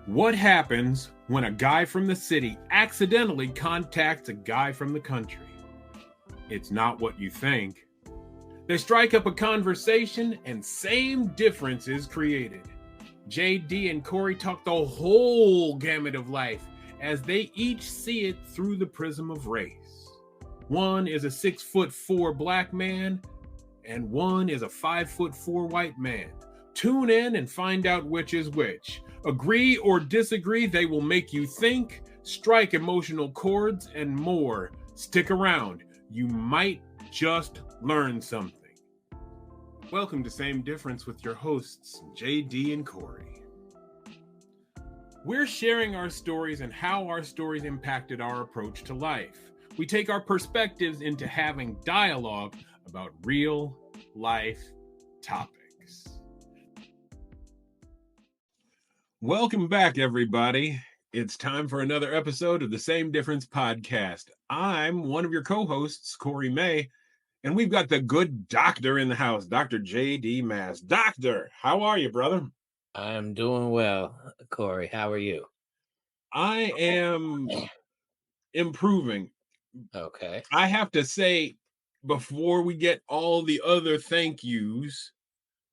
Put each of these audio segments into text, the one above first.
What happens when a guy from the city accidentally contacts a guy from the country? It's not what you think. They strike up a conversation and same difference is created. JD and Kory talk the whole gamut of life as they each see it through the prism of race. One is a 6'4" black man and one is a 5'4" white man. Tune in and find out which is which. Agree or disagree, they will make you think, strike emotional chords, and more. Stick around. You might just learn something. Welcome to Same Difference with your hosts, JD and Kory. We're sharing our stories and how our stories impacted our approach to life. We take our perspectives into having dialogue about real life topics. Welcome back, everybody. It's time for another episode of the Same Difference podcast. I'm one of your co-hosts, Kory May, and we've got the good doctor in the house, Dr. J.D. Mass. Doctor, how are you, brother? I'm doing well, Kory. How are you? I am improving. Okay. I have to say, before we get all the other thank yous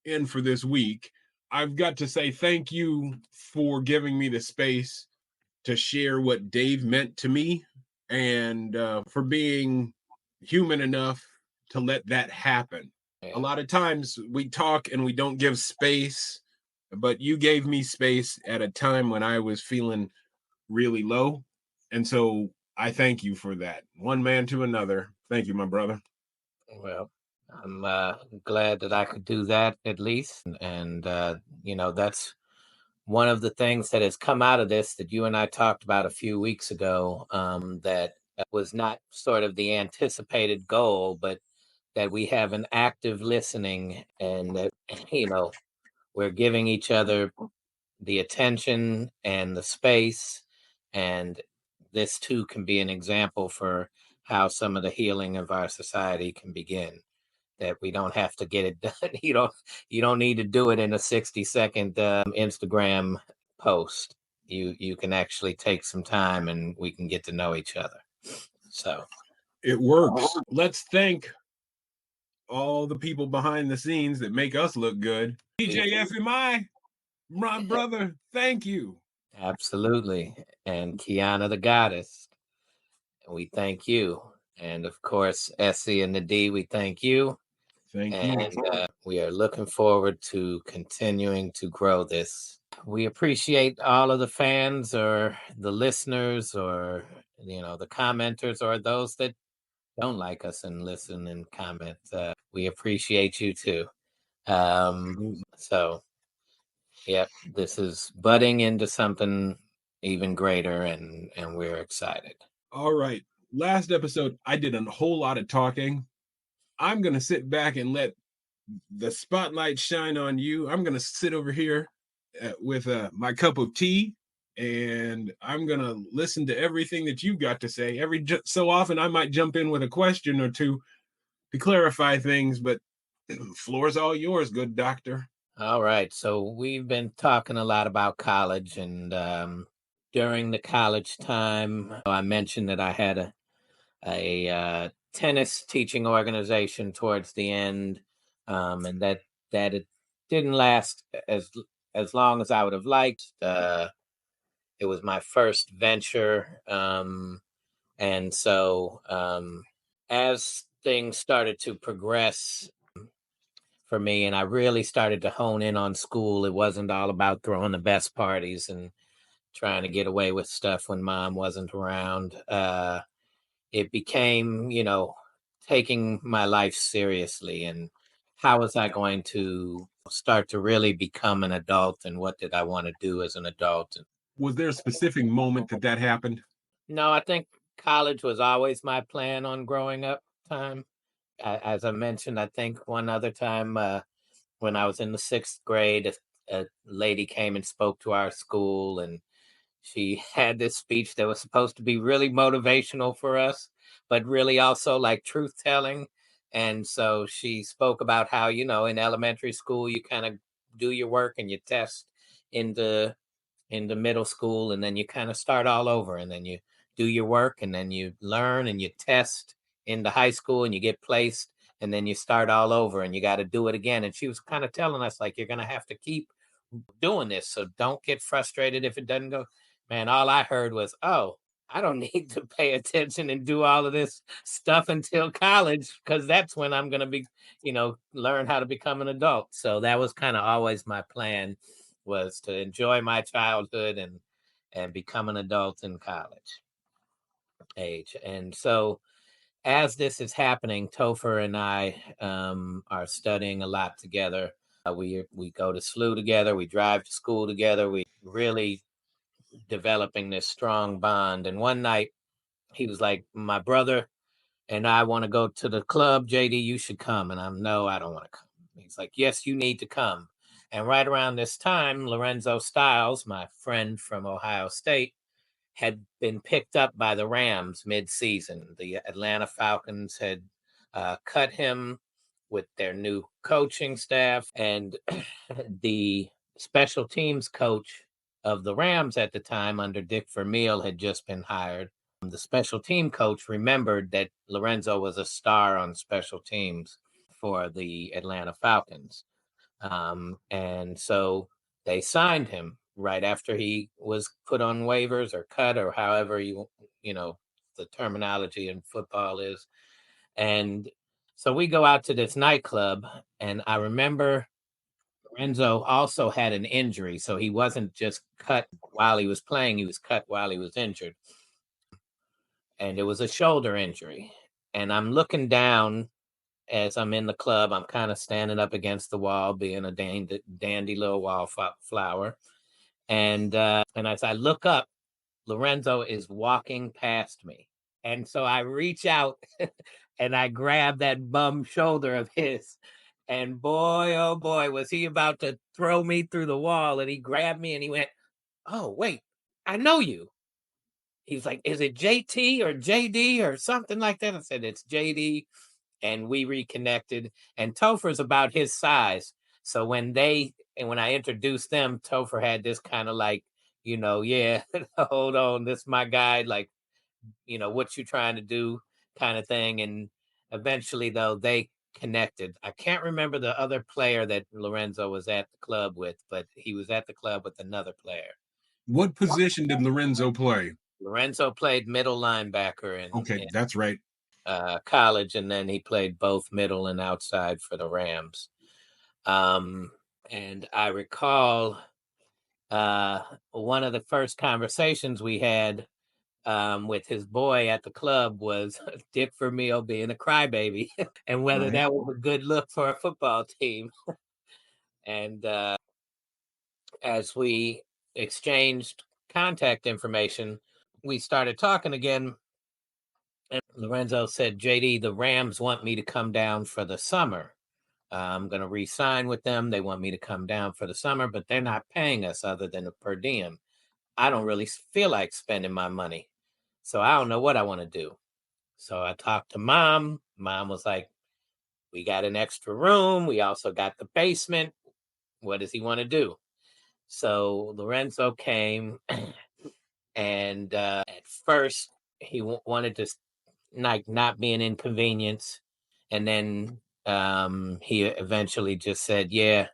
in for this week, I've got to say thank you for giving me the space to share what Dave meant to me and for being human enough to let that happen. Yeah. A lot of times we talk and we don't give space, but you gave me space at a time when I was feeling really low. And so I thank you for that. One man to another. Thank you, my brother. Well, I'm glad that I could do that at least. And that's one of the things that has come out of this that you and I talked about a few weeks ago, that was not sort of the anticipated goal, but that we have an active listening and that, we're giving each other the attention and the space. And this too can be an example for how some of the healing of our society can begin. That we don't have to get it done. You don't need to do it in a 60-second Instagram post. You can actually take some time and we can get to know each other. So it works. Let's thank all the people behind the scenes that make us look good. DJFMI, my brother, thank you. Absolutely. And Kiana the Goddess, we thank you. And of course, Essie and the D, we thank you. Thank and you. We are looking forward to continuing to grow this. We appreciate all of the fans or the listeners or, the commenters or those that don't like us and listen and comment. We appreciate you too. So, yep, this is budding into something even greater and we're excited. All right. Last episode, I did a whole lot of talking. I'm going to sit back and let the spotlight shine on you. I'm going to sit over here with my cup of tea, and I'm going to listen to everything that you've got to say. Every so often, I might jump in with a question or two to clarify things, but the floor's all yours, good doctor. All right. So we've been talking a lot about college, and during the college time, I mentioned that I had a tennis teaching organization towards the end, and that it didn't last as long as I would have liked. It was my first venture, and so as things started to progress for me, and I really started to hone in on school, it wasn't all about throwing the best parties and trying to get away with stuff when mom wasn't around. It became, taking my life seriously and how was I going to start to really become an adult and what did I want to do as an adult? Was there a specific moment that happened? No, I think college was always my plan on growing up time. As I mentioned, I think one other time when I was in the 6th grade, a lady came and spoke to our school and she had this speech that was supposed to be really motivational for us, but really also like truth telling. And so she spoke about how, in elementary school, you kind of do your work and you test into into middle school, and then you kind of start all over, and then you do your work, and then you learn and you test into high school, and you get placed, and then you start all over, and you got to do it again. And she was kind of telling us, like, you're going to have to keep doing this, so don't get frustrated if it doesn't go. Man, all I heard was, oh, I don't need to pay attention and do all of this stuff until college, because that's when I'm going to be, learn how to become an adult. So that was kind of always my plan, was to enjoy my childhood and become an adult in college age. And so as this is happening, Topher and I are studying a lot together. We go to SLU together. We drive to school together. We really developing this strong bond. And one night he was like, my brother and I want to go to the club. JD, you should come. And I'm, no, I don't want to come. He's like, yes, you need to come. And right around this time, Lorenzo Stylez, my friend from Ohio State, had been picked up by the Rams mid-season. The Atlanta Falcons had cut him with their new coaching staff, and the special teams coach of the Rams at the time, under Dick Vermeil, had just been hired. The special team coach remembered that Lorenzo was a star on special teams for the Atlanta Falcons. And so they signed him right after he was put on waivers or cut, or however the terminology in football is. And so we go out to this nightclub, and I remember Lorenzo also had an injury. So he wasn't just cut while he was playing, he was cut while he was injured. And it was a shoulder injury. And I'm looking down as I'm in the club. I'm kind of standing up against the wall, being a dandy little wallflower. And as I look up, Lorenzo is walking past me. And so I reach out and I grab that bum shoulder of his. And boy, oh boy, was he about to throw me through the wall. And he grabbed me and he went, oh, wait, I know you. He's like, is it JT or JD or something like that? I said, it's JD. And we reconnected. And Topher's about his size. So when I introduced them, Topher had this kind of like, yeah, hold on, this is my guy, like, what you trying to do kind of thing. And eventually, though, they connected. I can't remember the other player that Lorenzo was at the club with, but he was at the club with another player. What position did Lorenzo play? Lorenzo played middle linebacker in That's right. college, and then he played both middle and outside for the Rams. And I recall one of the first conversations we had with his boy at the club was Dick Vermeil being a crybaby and whether that was a good look for a football team. And as we exchanged contact information, we started talking again. And Lorenzo said, JD, the Rams want me to come down for the summer. I'm going to re-sign with them. They want me to come down for the summer, but they're not paying us other than a per diem. I don't really feel like spending my money. So I don't know what I want to do. So I talked to mom. Mom was like, we got an extra room. We also got the basement. What does he want to do? So Lorenzo came and at first he wanted to not be an inconvenience. And then he eventually just said, yeah,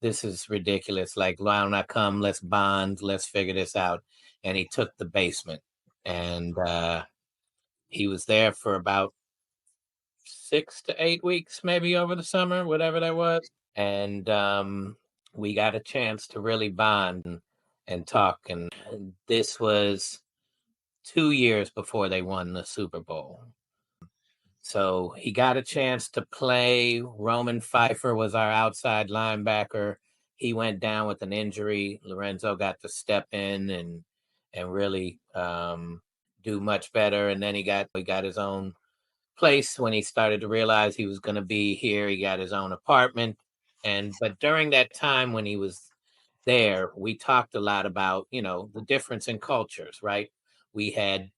this is ridiculous. Like, why don't I come? Let's bond. Let's figure this out. And he took the basement. And he was there for about 6 to 8 weeks, maybe over the summer, whatever that was. And we got a chance to really bond and talk. And this was 2 years before they won the Super Bowl. So he got a chance to play. Roman Pfeiffer was our outside linebacker. He went down with an injury. Lorenzo got to step in and really do much better. And then he got his own place when he started to realize he was going to be here. He got his own apartment. But during that time when he was there, we talked a lot about, the difference in cultures, right? We had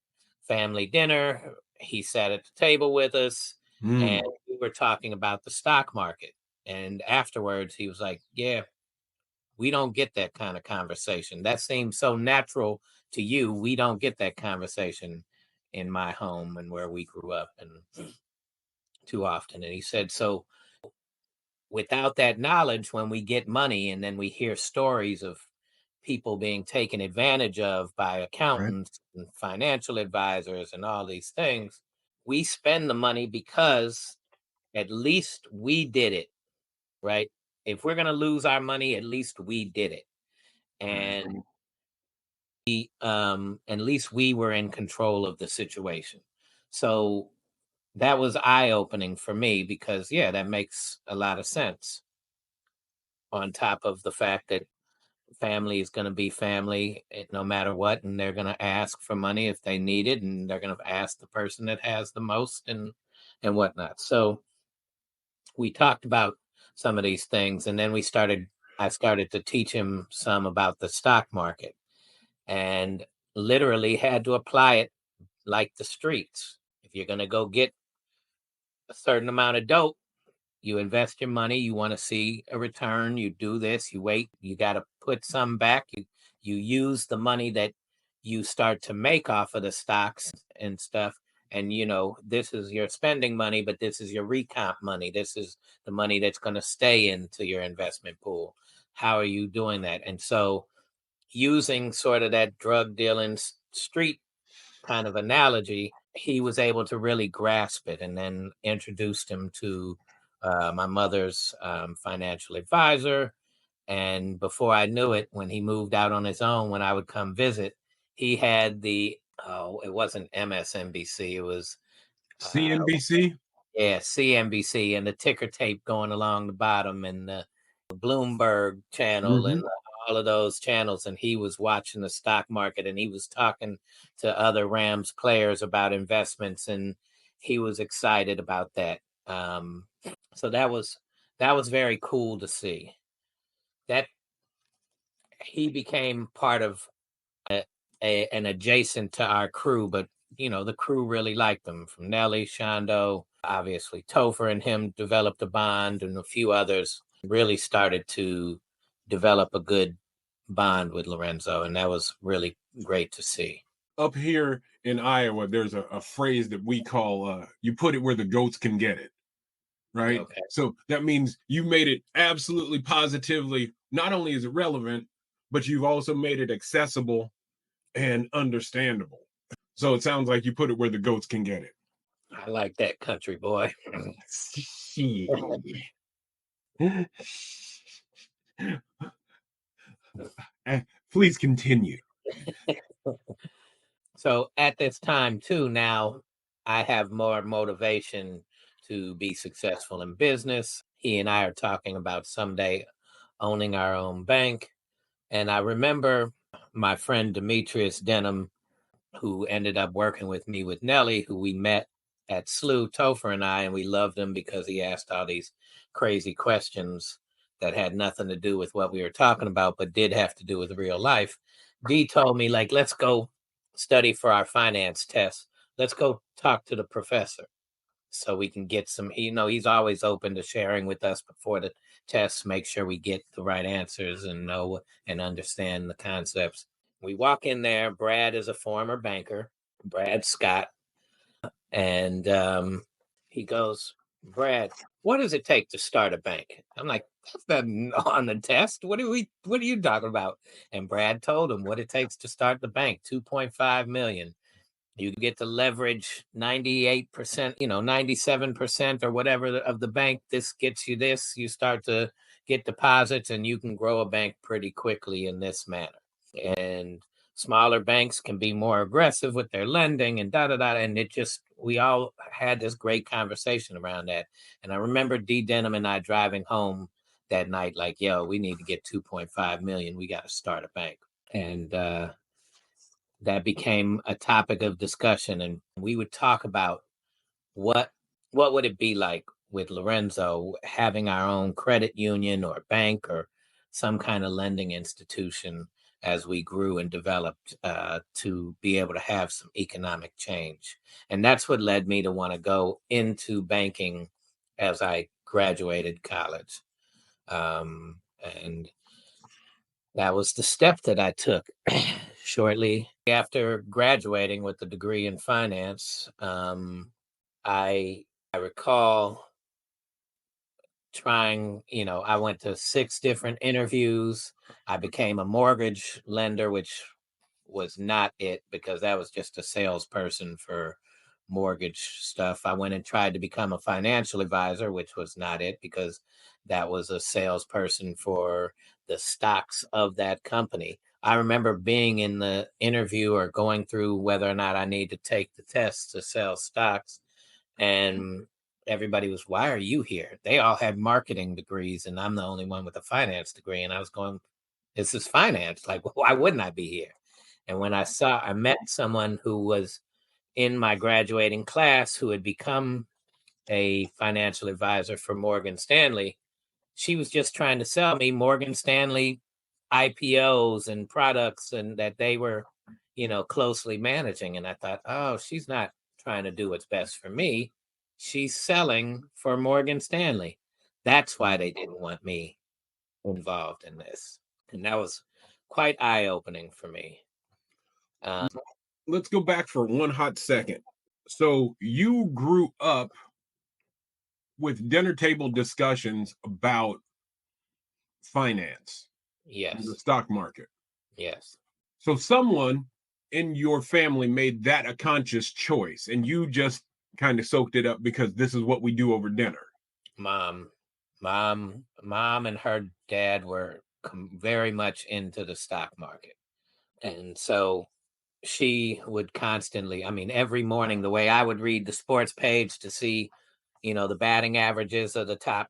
family dinner. He sat at the table with us and we were talking about the stock market. And afterwards he was like, yeah, We don't get that kind of conversation. That seems so natural to you. We don't get that conversation in my home and where we grew up, and too often. And he said, so without that knowledge, when we get money and then we hear stories of people being taken advantage of by accountants and financial advisors and all these things, we spend the money because at least we did it, right? If we're going to lose our money, at least we did it. And at least we were in control of the situation. So that was eye-opening for me because, yeah, that makes a lot of sense. On top of the fact that family is going to be family no matter what, and they're going to ask for money if they need it, and they're going to ask the person that has the most and whatnot. So we talked about some of these things, and then I started to teach him some about the stock market, and literally had to apply it like the streets. If you're going to go get a certain amount of dope, you invest your money, you want to see a return, you do this, you wait, you got to put some back, you use the money that you start to make off of the stocks and stuff, and this is your spending money, but this is your recomp money, this is the money that's going to stay into your investment pool. How are you doing that? And so using sort of that drug dealing street kind of analogy, he was able to really grasp it, and then introduced him to my mother's financial advisor. And before I knew it, when he moved out on his own, when I would come visit, he had it wasn't MSNBC, it was CNBC? yeah, CNBC, and the ticker tape going along the bottom, and the Bloomberg channel, and all of those channels. And he was watching the stock market, and he was talking to other Rams players about investments, and he was excited about that. So that was very cool to see that he became part of an adjacent to our crew, but the crew really liked him. From Nelly, Shondo, obviously Topher and him developed a bond, and a few others really started to develop a good bond with Lorenzo, and that was really great to see. Up here in Iowa, there's a phrase that we call you put it where the goats can get it. Right. Okay. So that means you made it absolutely positively. Not only is it relevant, but you've also made it accessible and understandable. So it sounds like you put it where the goats can get it. I like that, country boy. Please continue. So at this time too, now I have more motivation to be successful in business. He and I are talking about someday owning our own bank. And I remember my friend Demetrius Denham, who ended up working with me with Nelly, who we met at SLU, Topher and I, and we loved him because he asked all these crazy questions that had nothing to do with what we were talking about, but did have to do with real life. D told me, like, let's go study for our finance test. Let's go talk to the professor so we can get some, he's always open to sharing with us before the tests, make sure we get the right answers and know and understand the concepts. We walk in there. Brad is a former banker, Brad Scott. And he goes, Brad, what does it take to start a bank? I'm like, that's not on the test. What are you talking about? And Brad told him what it takes to start the bank, 2.5 million. You get to leverage 98%, 97% or whatever of the bank. This gets you this. You start to get deposits, and you can grow a bank pretty quickly in this manner. And smaller banks can be more aggressive with their lending and and we all had this great conversation around that. And I remember D Denham and I driving home that night, like, yo, we need to get 2.5 million. We got to start a bank. And that became a topic of discussion. And we would talk about what would it be like with Lorenzo having our own credit union or bank or some kind of lending institution as we grew and developed to be able to have some economic change. And that's what led me to want to go into banking as I graduated college. And that was the step that I took. Shortly after graduating with a degree in finance, I recall trying, I went to 6 different interviews. I became a mortgage lender, which was not it because that was just a salesperson for mortgage stuff. I went and tried to become a financial advisor, which was not it because that was a salesperson for the stocks of that company. I remember being in the interview or going through whether or not I need to take the test to sell stocks, and everybody was, why are you here? They all had marketing degrees and I'm the only one with a finance degree. And I was going, this is finance. Like, why wouldn't I be here? And when I met someone who was in my graduating class who had become a financial advisor for Morgan Stanley. She was just trying to sell me Morgan Stanley IPOs and products and that they were, closely managing. And I thought, oh, she's not trying to do what's best for me. She's selling for Morgan Stanley. That's why they didn't want me involved in this. And that was quite eye opening for me. Let's go back for one hot second. So you grew up with dinner table discussions about finance, the Yes. stock market. Yes. So someone in your family made that a conscious choice, and you just kind of soaked it up because this is what we do over dinner. Mom, mom and her dad were very much into the stock market. And so she would constantly, I mean, every morning, the way I would read the sports page to see, the batting averages of the top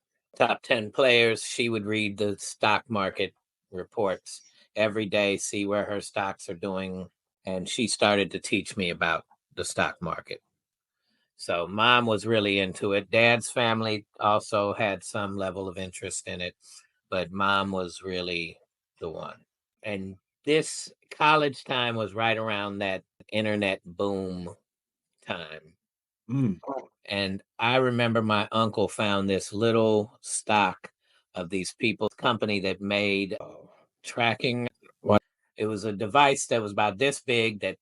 10 players, she would read the stock market reports every day, see where her stocks are doing. And she started to teach me about the stock market. So mom was really into it. Dad's family also had some level of interest in it, but mom was really the one. And this college time was right around that internet boom time. Mm. And I remember my uncle found this little stock of these people's company that made tracking. It was a device that was about this big that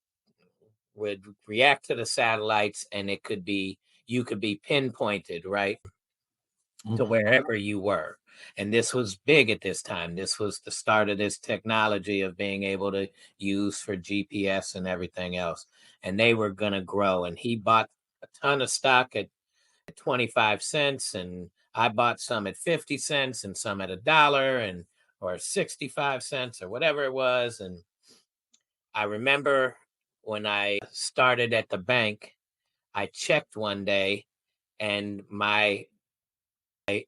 would react to the satellites, and you could be pinpointed right to wherever you were. And this was big at this time. This was the start of this technology of being able to use for GPS and everything else. And they were going to grow. And he bought a ton of stock at 25 cents. And I bought some at 50 cents and some at $1 and or 65 cents or whatever it was. And I remember when I started at the bank, I checked one day and my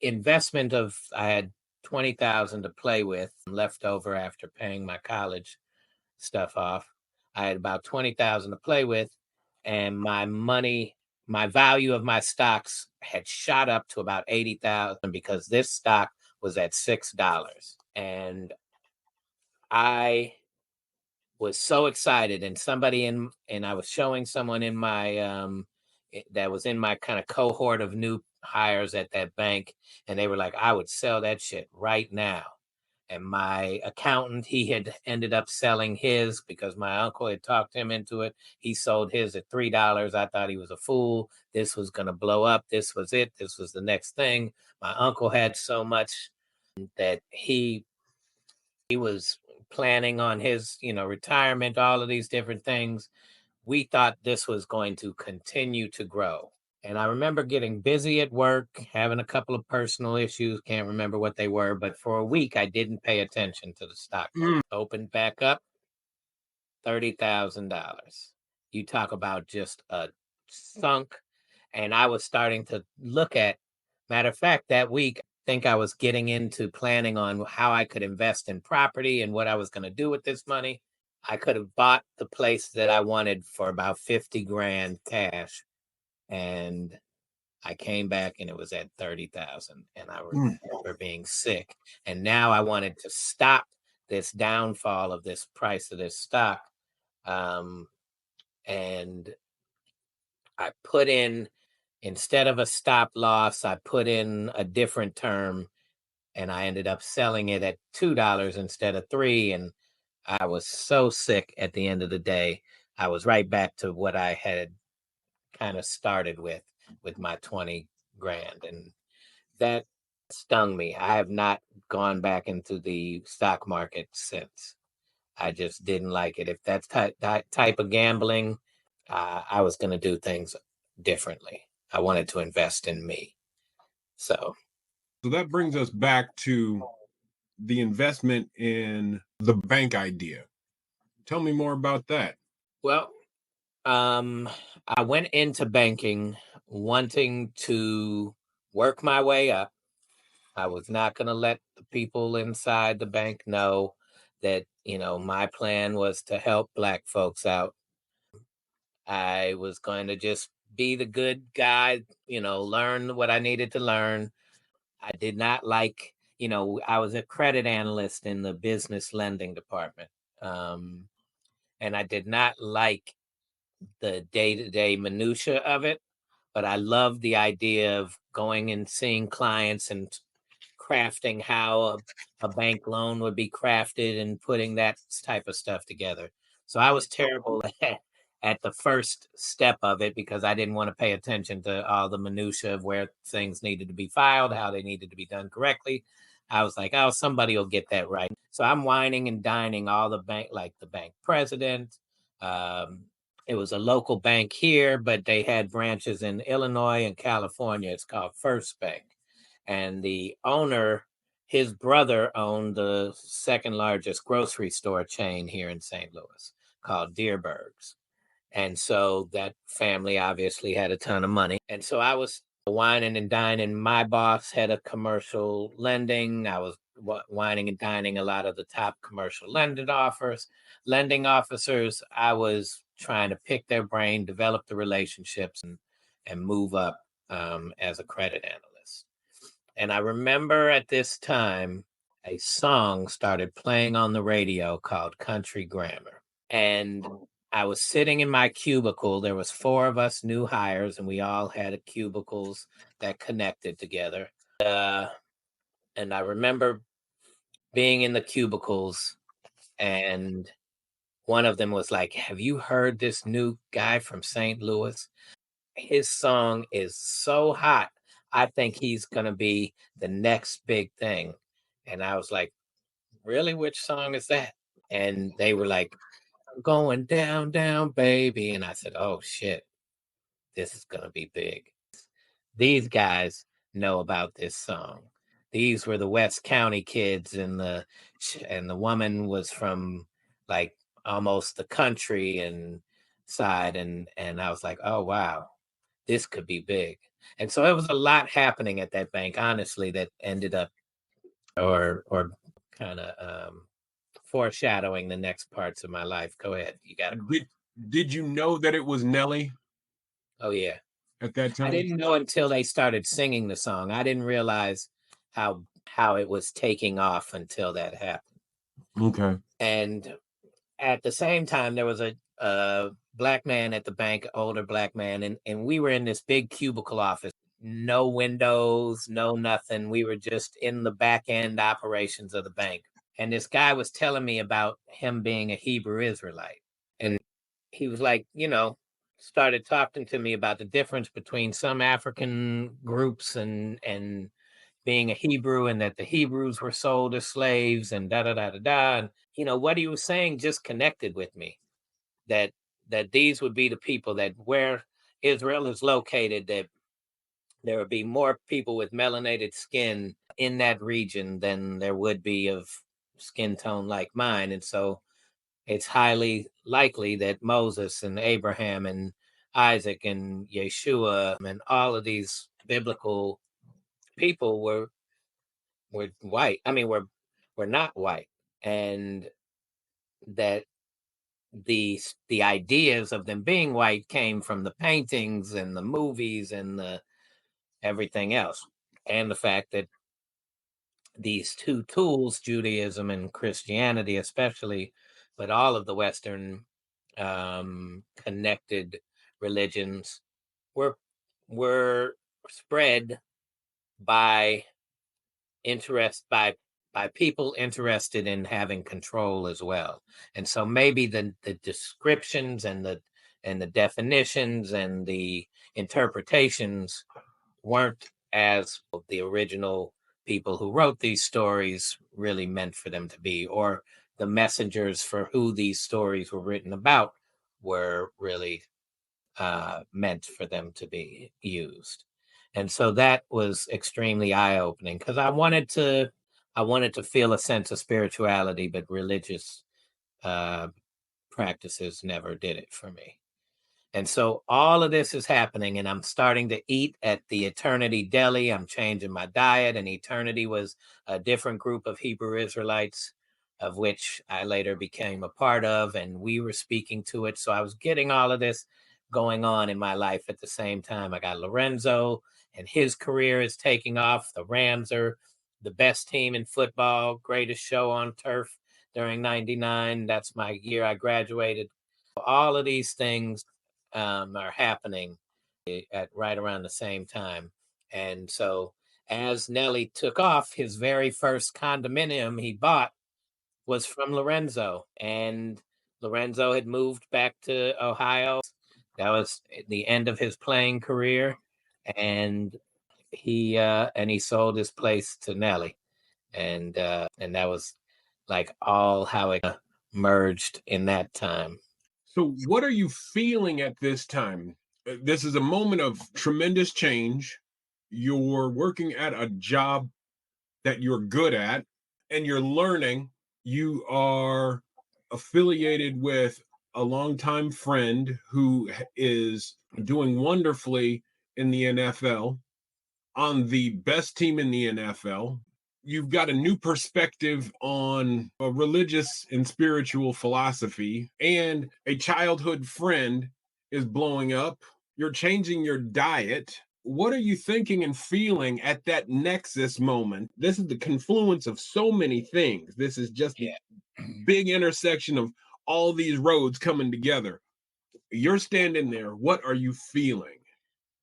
investment of I had 20,000 to play with left over after paying my college stuff off. I had about 20,000 to play with, and my value of my stocks had shot up to about 80,000 because this stock was at $6. And I was so excited, and I was showing someone in my that was in my kind of cohort of new hires at that bank, and they were like, I would sell that shit right now. And my accountant, he had ended up selling his because my uncle had talked him into it. He sold his at $3. I thought he was a fool. This was going to blow up. This was it. This was the next thing. My uncle had so much that he was planning on his, retirement, all of these different things. We thought this was going to continue to grow. And I remember getting busy at work, having a couple of personal issues, can't remember what they were, but for a week I didn't pay attention to the stock market. Opened back up, $30,000. You talk about just a sunk. And I was starting to look at, matter of fact, that week, I think I was getting into planning on how I could invest in property and what I was going to do with this money. I could have bought the place that I wanted for about 50 grand cash. And I came back and it was at 30,000. And I remember being sick. And now I wanted to stop this downfall of this price of this stock. And I put in, instead of a stop loss, I put in a different term. and I ended up selling it at $2 instead of $3. And I was so sick at the end of the day. I was right back to what I had kind of started with my 20 grand. And that stung me. I have not gone back into the stock market since. I just didn't like it. If that's that type of gambling, I was going to do things differently. I wanted to invest in me. So that brings us back to the investment in the bank idea. Tell me more about that. well, I went into banking wanting to work my way up. I was not going to let the people inside the bank know that, my plan was to help Black folks out. I was going to just be the good guy, learn what I needed to learn. I did not like, I was a credit analyst in the business lending department. Um, and I did not like the day-to-day minutia of it, but I loved the idea of going and seeing clients and crafting how a bank loan would be crafted and putting that type of stuff together. So I was terrible at the first step of it because I didn't want to pay attention to all the minutia of where things needed to be filed, how they needed to be done correctly. I was like, oh, somebody will get that right. So I'm whining and dining all the bank, like the bank president. Um, it was a local bank here, but they had branches in Illinois and California. It's called First Bank. And the owner, his brother owned the second largest grocery store chain here in St. Louis called Deerberg's. And so that family obviously had a ton of money. And so I was whining and dining. My boss had a commercial lending. I was whining and dining a lot of the top commercial lending officers. I was trying to pick their brain, develop the relationships, and move up as a credit analyst. And I remember at this time, a song started playing on the radio called Country Grammar. And I was sitting in my cubicle. There was 4 of us new hires, and we all had cubicles that connected together. And I remember being in the cubicles, and one of them was like, "Have you heard this new guy from St. Louis? His song is so hot. I think he's going to be the next big thing." And I was like, "Really? Which song is that?" And they were like, "Going down, down, baby." And I said, "Oh, shit, this is going to be big." These guys know about this song. These were the West County kids, and the woman was from like almost the country and side. And I was like, "Oh, wow, this could be big." And so it was a lot happening at that bank, honestly, that ended up or kind of foreshadowing the next parts of my life. Go ahead. You got it. Did you know that it was Nelly Oh, yeah. at that I time? didn't know until they started singing the song. I didn't realize how it was taking off until that happened. Okay. And at the same time, there was a Black man at the bank, older Black man, and we were in this big cubicle office. No windows, no nothing. We were just in the back end operations of the bank. And this guy was telling me about him being a Hebrew Israelite. And he was like, started talking to me about the difference between some African groups and being a Hebrew, and that the Hebrews were sold as slaves and da da da da da. And what he was saying just connected with me. That these would be the people that where Israel is located, that there would be more people with melanated skin in that region than there would be of skin tone like mine. And so it's highly likely that Moses and Abraham and Isaac and Yeshua and all of these biblical people were white. I mean, were not white. And that the ideas of them being white came from the paintings and the movies and the everything else. And the fact that these two tools, Judaism and Christianity especially, but all of the Western connected religions were, were spread by, interest by people interested in having control as well. And so maybe the descriptions and the definitions and the interpretations weren't as the original people who wrote these stories really meant for them to be, or the messengers for who these stories were written about were really meant for them to be used. And so that was extremely eye-opening because I wanted to feel a sense of spirituality, but religious uh, practices never did it for me. And so all of this is happening, and I'm starting to eat at the Eternity Deli. I'm changing my diet, and Eternity was a different group of Hebrew Israelites, of which I later became a part of, and we were speaking to it. So I was getting all of this going on in my life at the same time. I got Lorenzo, and his career is taking off. The Rams are the best team in football, greatest show on turf during '99. That's my year I graduated. All of these things are happening at right around the same time. And so as Nelly took off, his very first condominium he bought was from Lorenzo. And Lorenzo had moved back to Ohio. That was the end of his playing career. And he sold his place to Nelly. And that was like all how it merged in that time. So, what are you feeling at this time? This is a moment of tremendous change. You're working at a job that you're good at and you're learning. You are affiliated with a longtime friend who is doing wonderfully in the NFL, on the best team in the NFL. You've got a new perspective on a religious and spiritual philosophy, and a childhood friend is blowing up. You're changing your diet. What are you thinking and feeling at that nexus moment? This is the confluence of so many things. This is just the big intersection of all these roads coming together. You're standing there. What are you feeling?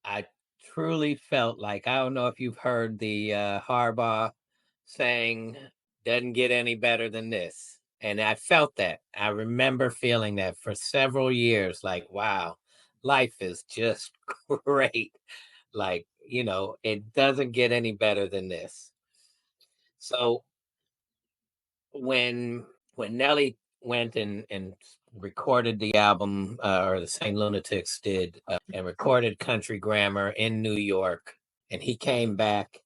I truly felt like, I don't know if you've heard the Harbaugh saying, doesn't get any better than this. And I felt that. I remember feeling that for several years, like, wow, life is just great. Like, it doesn't get any better than this. So when Nelly went and recorded the album, or the Saint Lunatics did, and recorded Country Grammar in New York, and he came back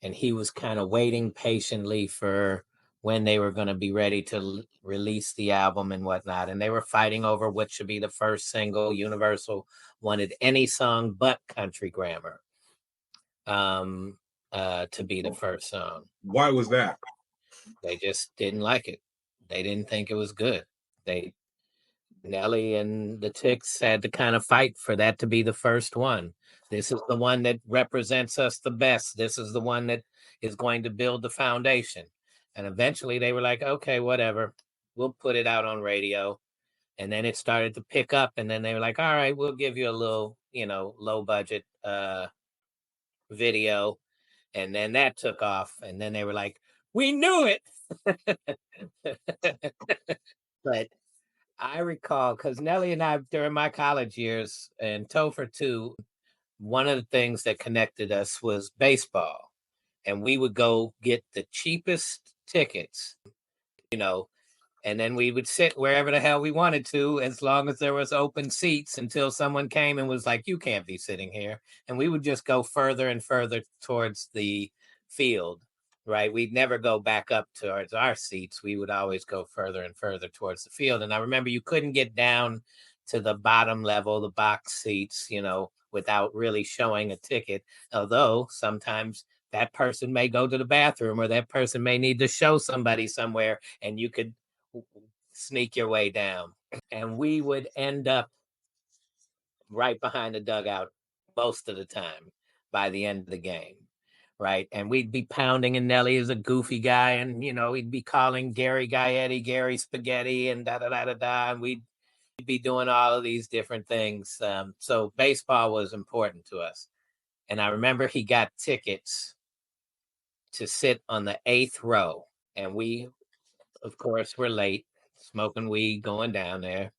and he was kind of waiting patiently for when they were going to be ready to release the album and whatnot. And they were fighting over what should be the first single. Universal wanted any song but Country Grammar to be the first song. Why was that? They just didn't like it. They didn't think it was good. Nelly and the Ticks had to kind of fight for that to be the first one. This is the one that represents us the best. This is the one that is going to build the foundation. And eventually they were like, okay, whatever. We'll put it out on radio. And then it started to pick up. And then they were like, all right, we'll give you a little, low budget video. And then that took off. And then they were like, we knew it. But I recall, because Nelly and I, during my college years, and Topher too, one of the things that connected us was baseball. And we would go get the cheapest tickets, you know, and then we would sit wherever the hell we wanted to, as long as there was open seats, until someone came and was like, you can't be sitting here. And we would just go further and further towards the field, right? We'd never go back up towards our seats. We would always go further and further towards the field. And I remember you couldn't get down to the bottom level, the box seats, without really showing a ticket. Although sometimes that person may go to the bathroom, or that person may need to show somebody somewhere, and you could sneak your way down. And we would end up right behind the dugout most of the time by the end of the game. Right. And we'd be pounding, and Nelly is a goofy guy. And, he'd be calling Gary Gaetti, Gary Spaghetti, and da da da da da. And we'd be doing all of these different things. So baseball was important to us. And I remember he got tickets to sit on the 8th row. And we, of course, were late, smoking weed, going down there.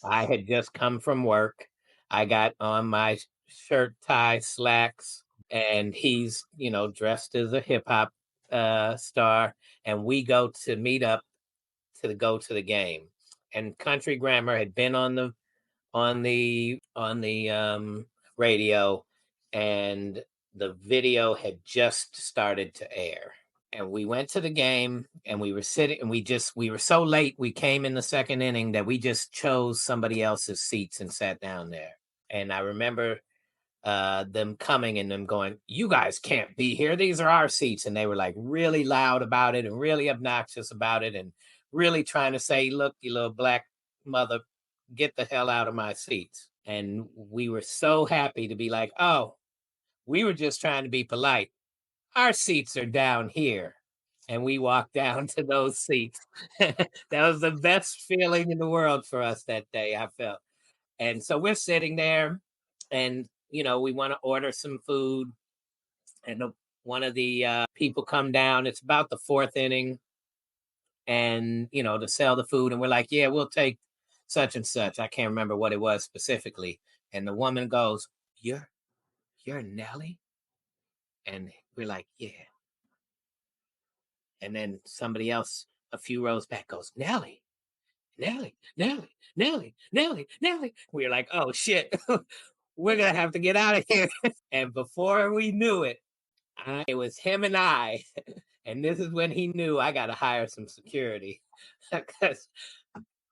I had just come from work. I got on my shirt, tie, slacks, and he's, dressed as a hip hop star. And we go to meet up to go to the game. And Country Grammar had been on the radio, and the video had just started to air. And we went to the game, and we were sitting, and we were so late, we came in the second inning that we just chose somebody else's seats and sat down there. And I remember them coming and them going, "You guys can't be here. These are our seats." And they were like really loud about it and really obnoxious about it and really trying to say, "Look, you little black mother, get the hell out of my seats." And we were so happy to be like, "Oh, we were just trying to be polite. Our seats are down here." And we walked down to those seats. That was the best feeling in the world for us that day, I felt. And so we're sitting there, and we want to order some food, and one of the people come down. It's about the 4th inning, and to sell the food, and we're like, "Yeah, we'll take such and such." I can't remember what it was specifically. And the woman goes, "You're Nelly?" And we're like, "Yeah." And then somebody else a few rows back goes, "Nelly, Nelly, Nelly, Nelly, Nelly, Nelly." We're like, "Oh shit." We're gonna have to get out of here. And before we knew it, it was him and I. And this is when he knew I got to hire some security, because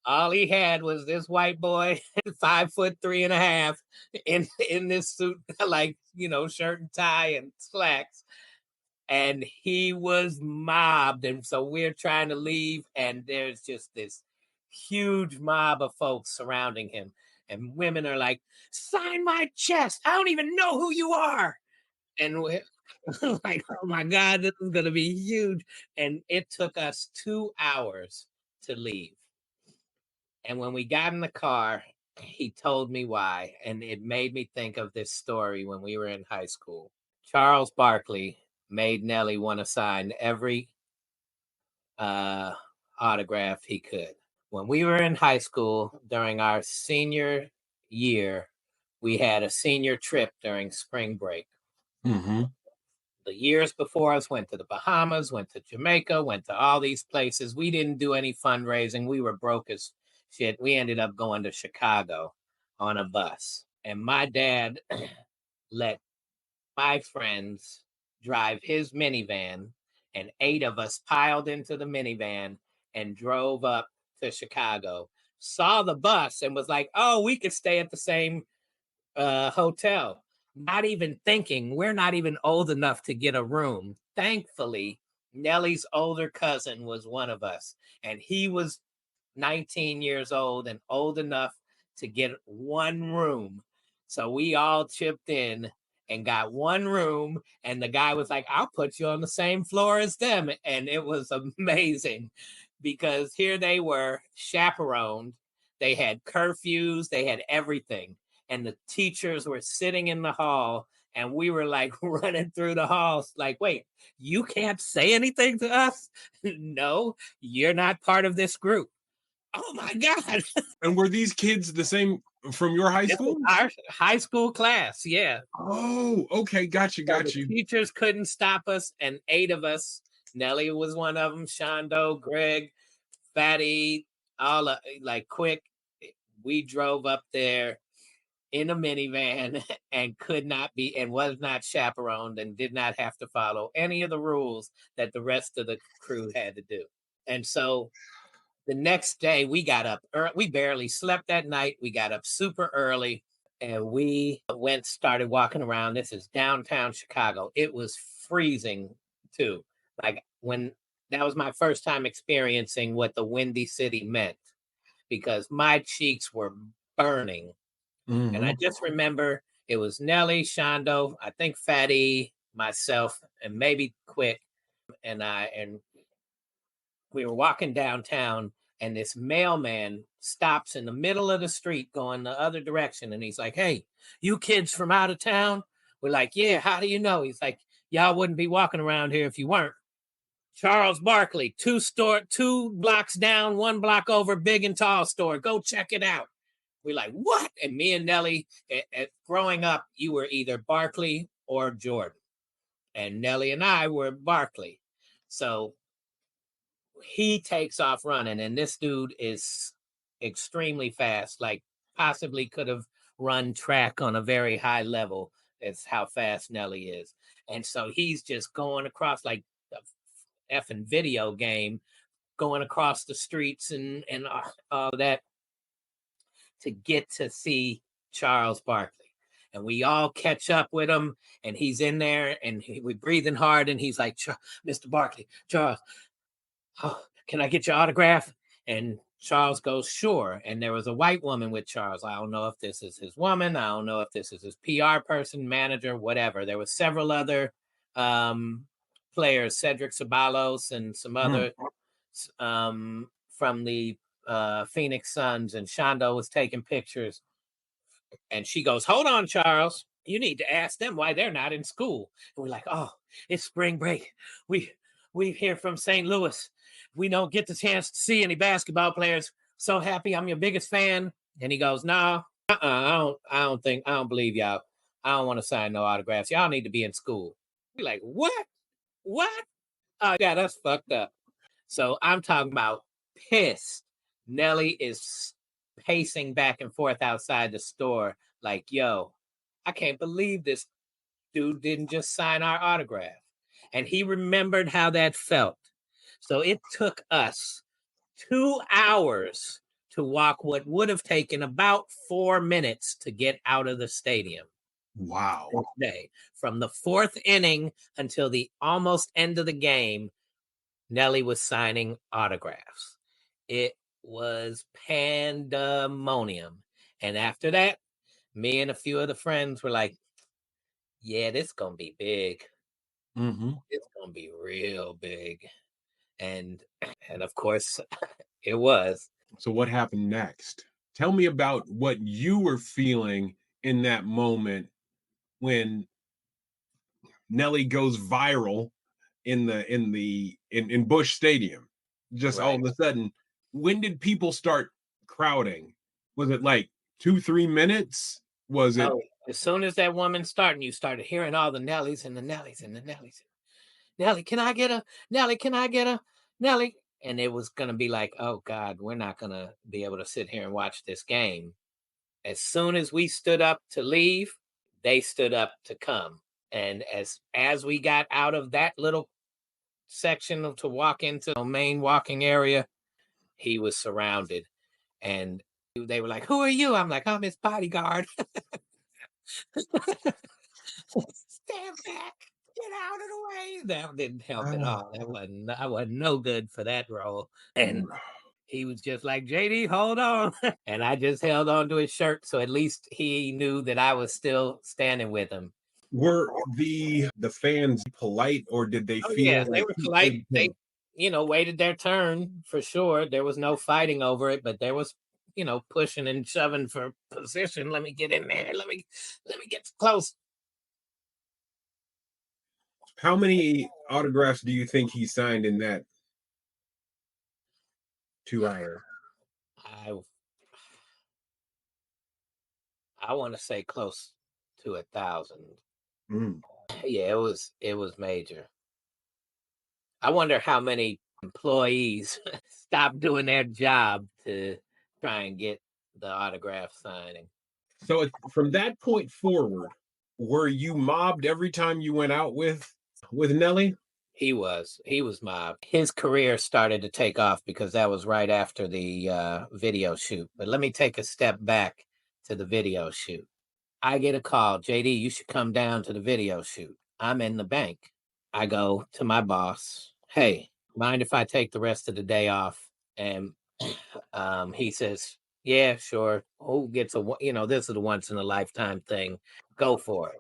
all he had was this white boy, 5'3.5", in this suit, like shirt and tie and slacks, and he was mobbed. And so we're trying to leave, and there's just this huge mob of folks surrounding him, and women are like, "Sign my chest. I don't even know who you are." And we're like, "Oh my God, this is going to be huge." And it took us 2 hours to leave. And when we got in the car, he told me why. And it made me think of this story when we were in high school. Charles Barkley made Nelly want to sign every autograph he could. When we were in high school during our senior year, we had a senior trip during spring break. Mm-hmm. The years before us went to the Bahamas, went to Jamaica, went to all these places. We didn't do any fundraising. We were broke as shit. We ended up going to Chicago on a bus. And my dad let my friends drive his minivan, and 8 of us piled into the minivan and drove up to Chicago. Saw the bus and was like, "Oh, we could stay at the same hotel." Not even thinking we're not even old enough to get a room. Thankfully, Nelly's older cousin was one of us, and he was 19 years old and old enough to get one room. So we all chipped in and got one room, and the guy was like, "I'll put you on the same floor as them." And it was amazing, because here they were, chaperoned. They had curfews, they had everything. And the teachers were sitting in the hall, and we were like running through the halls like, "Wait, you can't say anything to us?" "No, you're not part of this group." Oh my God. And were these kids the same from your high This was school? our high school class. Yeah. Oh, okay. Got you. So Got the you. teachers couldn't stop us, and 8 of us, Nelly was one of them, Shondo, Greg, Fatty, all like Quick. We drove up there in a minivan and could not be, and was not chaperoned, and did not have to follow any of the rules that the rest of the crew had to do. And so the next day we got up early. We barely slept that night. We got up super early, and we started walking around. This is downtown Chicago. It was freezing too. Like, when that was my first time experiencing what the Windy City meant, because my cheeks were burning. And I Mm-hmm. just remember it was Nelly, Shondo, I think Fatty, myself, and maybe Quick, and we were walking downtown, and this mailman stops in the middle of the street going the other direction, and he's like, "Hey, you kids from out of town?" We're like, "Yeah, how do you know?" He's like, Y'all wouldn't be walking around here if you weren't. Charles Barkley, two blocks down, 1 block over, big and tall store. Go check it out. We're like, what? And me and Nelly, growing up, you were either Barkley or Jordan. And Nelly and I were Barkley. So he takes off running, and this dude is extremely fast, like possibly could have run track on a very high level. That's how fast Nelly is. And so he's just going across like a effing video game, going across the streets and all that to get to see Charles Barkley. And we all catch up with him, and he's in there, and we're breathing hard, and he's like, Mr. Barkley, Charles, oh, can I get your autograph? And Charles goes, sure. And there was a white woman with Charles. I don't know if this is his woman. I don't know if this is his PR person, manager, whatever. There were several other players, Cedric Ceballos and some other from the Phoenix Suns. And Shondo was taking pictures. And she goes, hold on, Charles. You need to ask them why they're not in school. And we're like, oh, it's spring break. We here from St. Louis. We don't get the chance to see any basketball players. So happy. I'm your biggest fan. And he goes, no, I don't believe y'all. I don't want to sign no autographs. Y'all need to be in school. We're like, what? Oh, yeah, that's fucked up. So I'm talking about pissed. Nelly is pacing back and forth outside the store like, yo, I can't believe this dude didn't just sign our autograph. And he remembered how that felt. So it took us 2 hours to walk what would have taken about 4 minutes to get out of the stadium. Wow. Day. From the 4th inning until the almost end of the game, Nelly was signing autographs. It was pandemonium. And after that, me and a few of the friends were like, yeah, this is going to be big. Mm-hmm. It's going to be real big. And of course, it was. So what happened next? Tell me about what you were feeling in that moment when Nelly goes viral in Busch Stadium. Just all of a sudden, when did people start crowding? Was it like 2-3 minutes? Was it as soon as that woman started, you started hearing all the Nellies and the Nellies and the Nellies. Nelly, can I get a Nelly? Can I get a Nelly? And it was gonna be like, oh God, we're not gonna be able to sit here and watch this game. As soon as we stood up to leave, they stood up to come. And as we got out of that little section to walk into the main walking area, he was surrounded. And they were like, who are you? I'm like, I'm his bodyguard. Stand back. Get out of the way. That didn't help at all. I wasn't no good for that role. And he was just like, JD, hold on. And I just held on to his shirt. So at least he knew that I was still standing with him. Were the fans polite, or did they feel they were polite. They, waited their turn for sure. There was no fighting over it, but there was, pushing and shoving for position. Let me get in there. Let me get close. How many autographs do you think he signed in that 2 hours? I want to say close to 1,000. Mm. Yeah, it was major. I wonder how many employees stopped doing their job to try and get the autograph signing. So from that point forward, were you mobbed every time you went out with Nelly? He was mobbed. His career started to take off because that was right after the video shoot. But let me take a step back to the video shoot. I get a call, JD, you should come down to the video shoot. I'm in the bank. I go to my boss. Hey, mind if I take the rest of the day off? And he says, yeah, sure. Who gets this is a once in a lifetime thing. Go for it.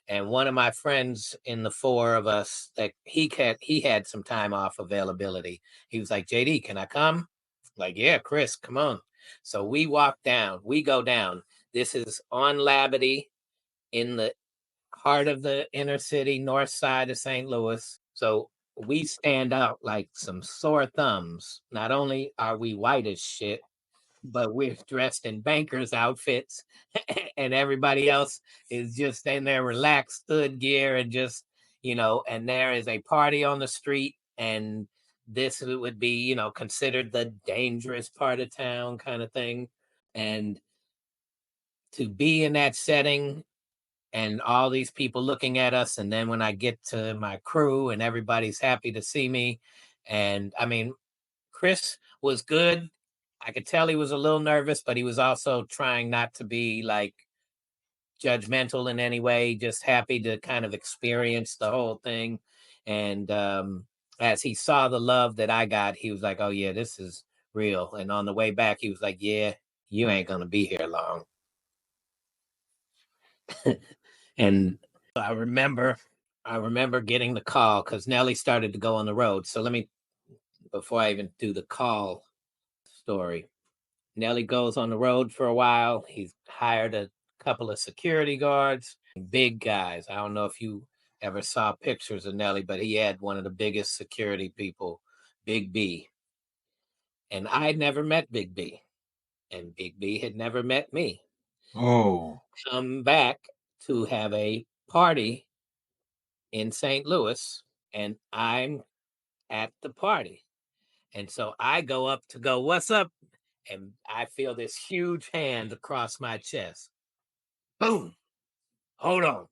And one of my friends in the 4 of us that he had some time off availability. He was like, JD, can I come? Like, yeah, Chris, come on. So we go down. This is on Labadee in the heart of the inner city, north side of St. Louis. So we stand out like some sore thumbs. Not only are we white as shit, but we're dressed in bankers' outfits, and everybody else is just in their relaxed hood gear and just, and there is a party on the street, and this would be, considered the dangerous part of town kind of thing. And to be in that setting and all these people looking at us, and then when I get to my crew and everybody's happy to see me, and I mean, Chris was good. I could tell he was a little nervous, but he was also trying not to be like judgmental in any way, just happy to kind of experience the whole thing. And as he saw the love that I got, he was like, oh, yeah, this is real. And on the way back, he was like, yeah, you ain't going to be here long. And I remember getting the call because Nelly started to go on the road. So before I even do the call story, Nelly goes on the road for a while. He's hired a couple of security guards, big guys. I don't know if you ever saw pictures of Nelly, but he had one of the biggest security people, Big B. And I'd never met Big B, and Big B had never met me. Oh. Come back to have a party in St. Louis, and I'm at the party. And so I go up to go, what's up? And I feel this huge hand across my chest. Boom. Hold on.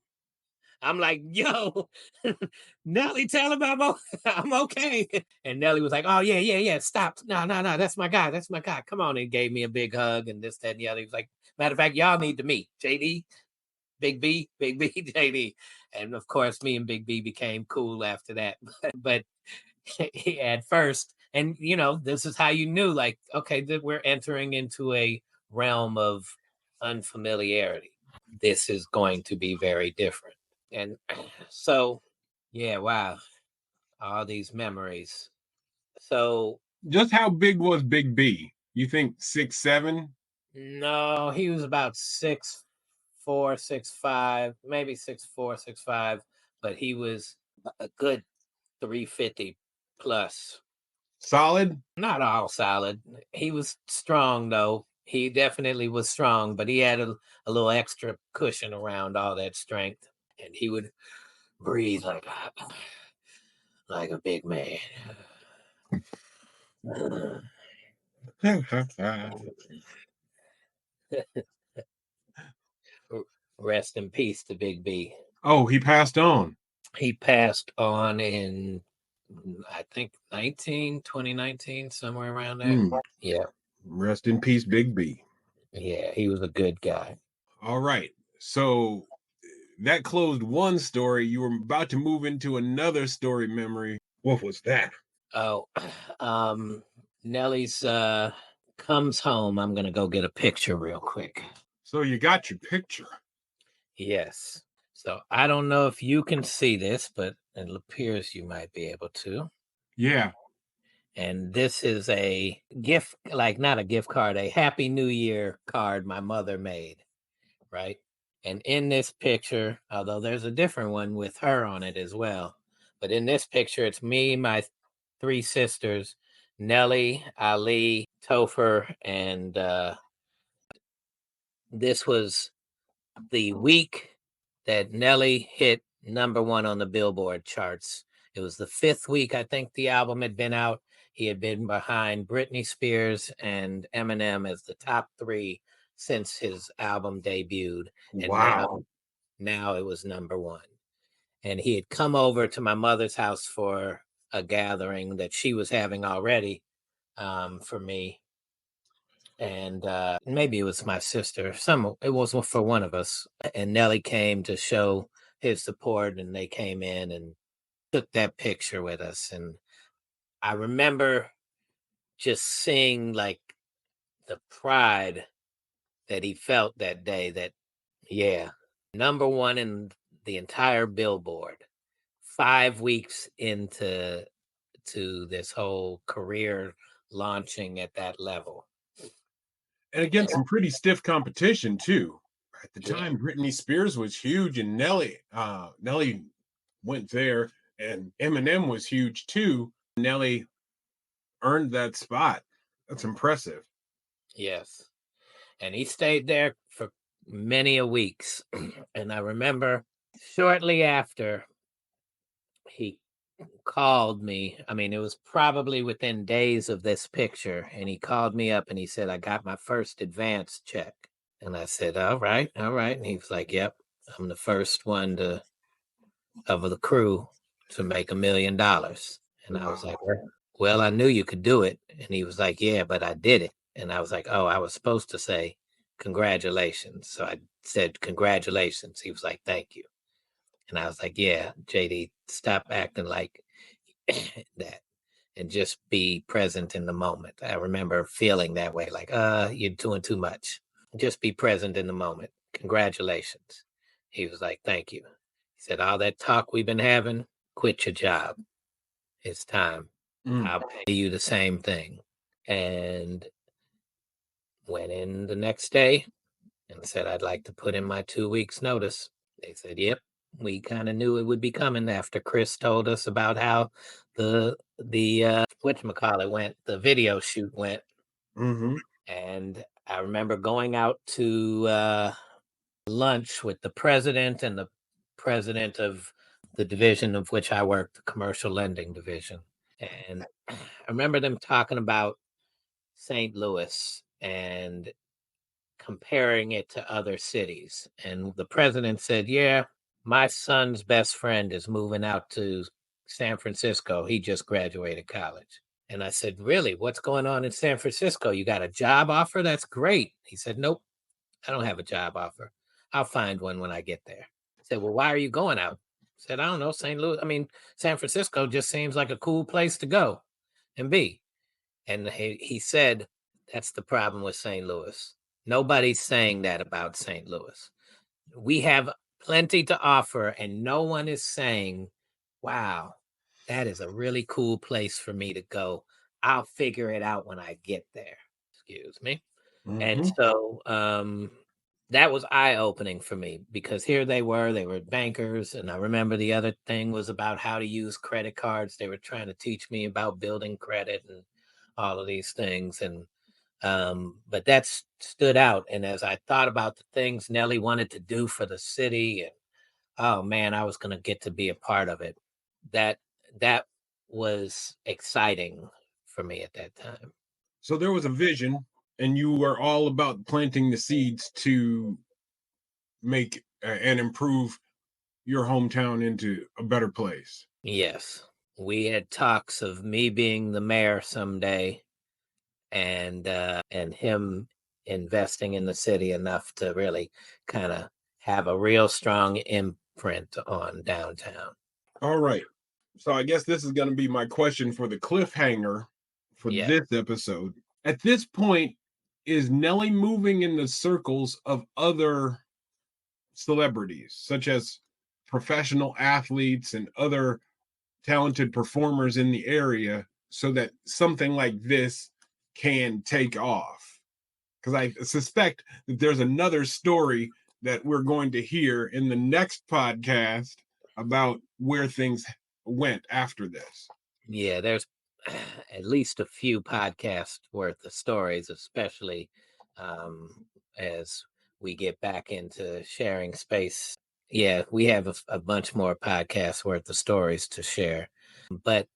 I'm like, yo, Nelly, tell him I'm okay. And Nelly was like, oh, yeah. Stop. No. That's my guy. That's my guy. Come on. And gave me a big hug and this, that, and the other. He was like, matter of fact, y'all need to meet. JD, Big B, JD. And of course, me and Big B became cool after that. But at first, and this is how you knew, like, okay, that we're entering into a realm of unfamiliarity. This is going to be very different. And so, yeah, wow, all these memories. So, just how big was Big B? You think 6'7"? no, he was about 6'4", 6'5", maybe 6'4", 6'5", but he was a good 350 plus. Solid? Not all solid. He was strong, though. He definitely was strong, but he had a little extra cushion around all that strength. And he would breathe like a big man. Rest in peace to Big B. Oh, he passed on. He passed on in, I think, 2019, somewhere around there. Yeah. Rest in peace, Big B. Yeah, he was a good guy. All right. So that closed one story. You were about to move into another story memory. What was that? Oh, Nelly's comes home. I'm gonna go get a picture real quick. So you got your picture. Yes. So I don't know if you can see this, but it appears you might be able to. Yeah. And this is a gift, like not a gift card, a Happy New Year card my mother made, right? And in this picture, although there's a different one with her on it as well, but in this picture, it's me, my 3 sisters, Nelly, Ali, Topher, and this was the week that Nelly hit #1 on the Billboard charts. It was the 5th week, I think the album had been out. He had been behind Britney Spears and Eminem as the top 3 since his album debuted. And wow. now it was #1. And he had come over to my mother's house for a gathering that she was having already for me. And maybe it was my sister. It was for one of us. And Nelly came to show his support, and they came in and took that picture with us. And I remember just seeing like the pride that he felt that day, that, yeah, #1 in the entire Billboard, 5 weeks into this whole career launching at that level. And against some pretty stiff competition, too. At the time, Britney Spears was huge, and Nelly went there, and Eminem was huge too. Nelly earned that spot. That's impressive. Yes. And he stayed there for many a weeks. And I remember shortly after he called me. I mean, it was probably within days of this picture. And he called me up and he said, I got my first advance check. And I said, all right, all right. And he was like, yep, I'm the first one of the crew to make $1 million. And I was like, well, I knew you could do it. And he was like, yeah, but I did it. And I was like, oh, I was supposed to say congratulations. So I said, congratulations. He was like, thank you. And I was like, yeah, JD, stop acting like that and just be present in the moment. I remember feeling that way, like, you're doing too much. Just be present in the moment. Congratulations. He was like, thank you. He said, all that talk we've been having, quit your job. It's time. I'll pay you the same thing. And went in the next day and said, I'd like to put in my 2 weeks notice. They said, yep. We kind of knew it would be coming after Chris told us about how the whatchamacallit went, the video shoot went. And I remember going out to lunch with the president and the president of the division of which I worked, the commercial lending division. And I remember them talking about St. Louis and comparing it to other cities. And the president said, yeah, my son's best friend is moving out to San Francisco. He just graduated college. And I said, really? What's going on in San Francisco? You got a job offer? That's great. He said, nope, I don't have a job offer. I'll find one when I get there. I said, well, why are you going out? I said, I don't know, St. Louis. I mean, San Francisco just seems like a cool place to go and be. And he said, that's the problem with St. Louis. Nobody's saying that about St. Louis. We have plenty to offer, and no one is saying, wow, that is a really cool place for me to go. I'll figure it out when I get there. Excuse me. And so that was eye-opening for me because here they were bankers. And I remember the other thing was about how to use credit cards. They were trying to teach me about building credit and all of these things. And but that stood out. And as I thought about the things Nelly wanted to do for the city, and oh man, I was going to get to be a part of it. That was exciting for me at that time. So there was a vision, and you were all about planting the seeds to make and improve your hometown into a better place. Yes. We had talks of me being the mayor someday and him investing in the city enough to really kind of have a real strong imprint on downtown. All right. So I guess this is going to be my question for the cliffhanger for this episode. At this point, is Nelly moving in the circles of other celebrities, such as professional athletes and other talented performers in the area, so that something like this can take off? Because I suspect that there's another story that we're going to hear in the next podcast about where things went after this. Yeah, there's at least a few podcasts worth of stories, especially as we get back into sharing space. Yeah, we have a bunch more podcasts worth of stories to share. But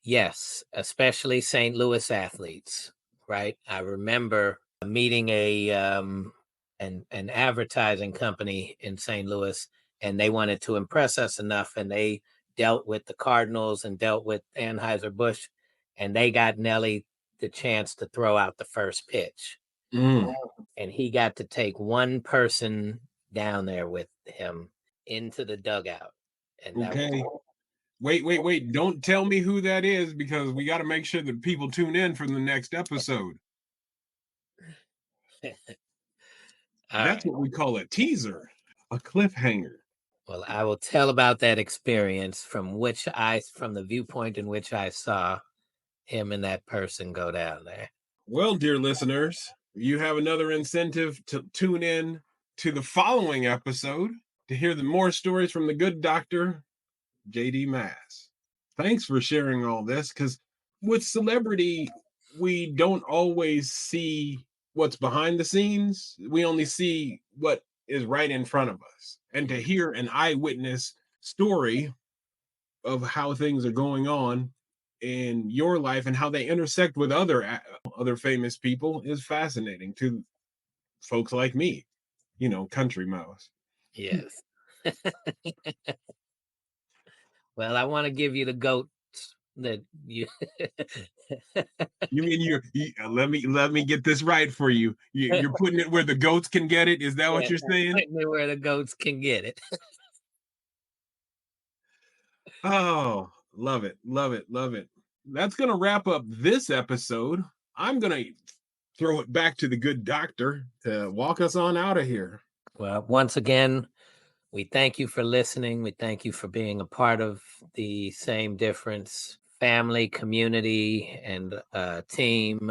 yes, especially St. Louis athletes, right? I remember meeting an advertising company in St. Louis, and they wanted to impress us enough, and they dealt with the Cardinals and dealt with Anheuser-Busch, and they got Nelly the chance to throw out the first pitch. And he got to take one person down there with him into the dugout. And okay. Wait. Don't tell me who that is, because we got to make sure that people tune in for the next episode. That's what we call a teaser, a cliffhanger. Well, I will tell about that experience from the viewpoint in which I saw him and that person go down there. Well, dear listeners, you have another incentive to tune in to the following episode to hear the more stories from the good doctor, JD Mass. Thanks for sharing all this, because with celebrity, we don't always see what's behind the scenes. We only see what is right in front of us. And to hear an eyewitness story of how things are going on in your life and how they intersect with other famous people is fascinating to folks like me, country mouse. Yes. Well, I want to give you the goats that you. You mean let me get this right for you. You're putting it where the goats can get it. Is that what you're saying? Putting it where the goats can get it. Oh, love it, love it, love it. That's gonna wrap up this episode. I'm gonna throw it back to the good doctor to walk us on out of here. Well, once again, we thank you for listening. We thank you for being a part of the Same Difference family, community, and team,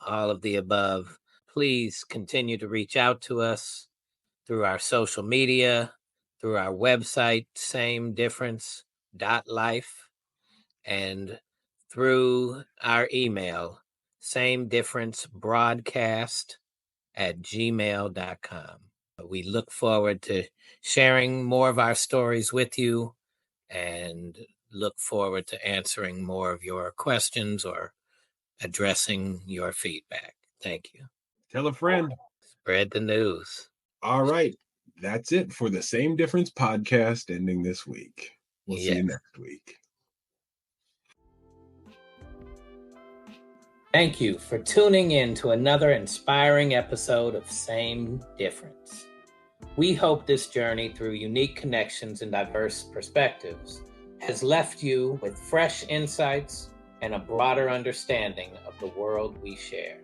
all of the above. Please continue to reach out to us through our social media, through our website, samedifference.life, and through our email, samedifferencebroadcast@gmail.com. We look forward to sharing more of our stories with you and look forward to answering more of your questions or addressing your feedback. Thank you. Tell a friend. Spread the news. All right. That's it for the Same Difference podcast ending this week. We'll see you next week. Thank you for tuning in to another inspiring episode of Same Difference. We hope this journey through unique connections and diverse perspectives has left you with fresh insights and a broader understanding of the world we share.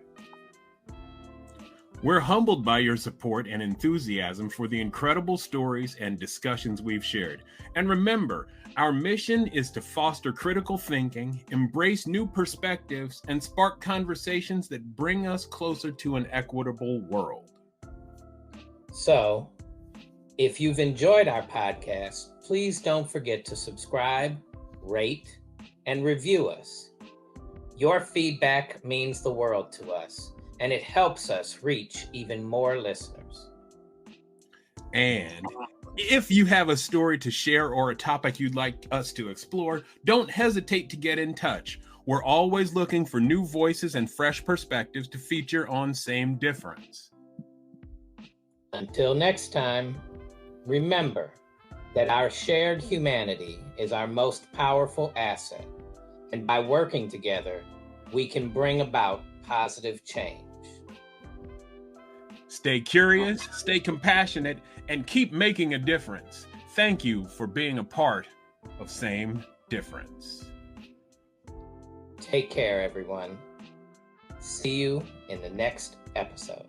We're humbled by your support and enthusiasm for the incredible stories and discussions we've shared. And remember, our mission is to foster critical thinking, embrace new perspectives, and spark conversations that bring us closer to an equitable world. So, if you've enjoyed our podcast, please don't forget to subscribe, rate, and review us. Your feedback means the world to us, and it helps us reach even more listeners. And if you have a story to share or a topic you'd like us to explore, don't hesitate to get in touch. We're always looking for new voices and fresh perspectives to feature on Same Difference. Until next time, remember that our shared humanity is our most powerful asset, and by working together, we can bring about positive change. Stay curious, stay compassionate, and keep making a difference. Thank you for being a part of Same Difference. Take care, everyone. See you in the next episode.